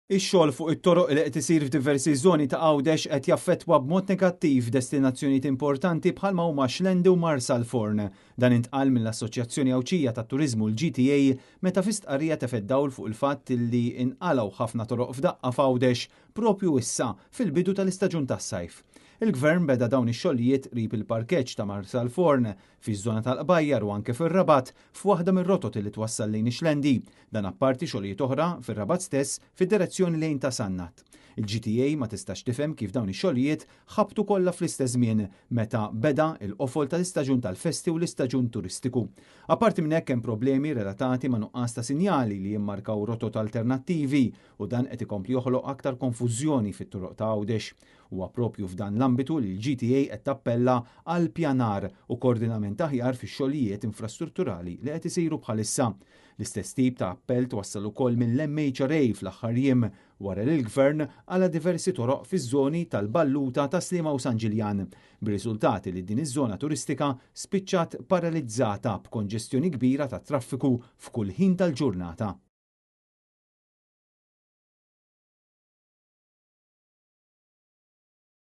Ix-xogħol fuq it-toroq li qed isir f'diversi żoni ta' Għawdex qed jaffettwa b'mod negattiv destinazzjonijiet importanti bħalma huma Xlendi u Marsalforn. Dan intqal mill-Assoċjazzjoni Awċija tat-Turiżmu l-GTA meta fi stqarrija tefed dawl fuq il-fatt li inqalgħu ħafna toroq f'daqqa f'Għawdex propju issa fil-bidu tal-istaġun tas-sajf. Il-Gvern beda dawn ix-xogħlijiet qrib il-parkeġġ ta' Marsalforn fiż-żona tal-Qbajjar u anke fir-Rabat f'waħda mir-rotot li twassal lejn Xlendi. Dan apparti xogħlijiet oħra fir-Rabat stess fid-direzzjoni lejn ta' Sannat. Il-GTA ma tistax tifhem kif dawn ix-xogħlijiet ħabtu kollha fl-istess żmien meta beda l-qofol tal-istaġun tal-festi u l-istaġun turistiku. Apparti minn hekk hemm problemi relatati ma' nuqqas ta' sinjali li jimmarkaw rotot alternattivi u dan qed ikompli joħloq aktar konfużjoni fit-toroq ta' Għawdex. Huwa proprju f'dan l-ambitu li l-GTA qed tappella għal pjanar u koordinament aħjar fix-xogħlijiet infrastrutturali li qed isiru bħalissa. L-istess tip ta' appell twassal ukoll mill-MHRA fl-aħħar jiem wara li l-Gvern għala diversi toroq fiż-żoni tal-Balluta ta' Sliema u San Ġiljan, bir-riżultati li din iż-żona turistika spiċċat paralizzata b'konġestjoni kbira ta' traffiku f'kull ħin tal-ġurnata.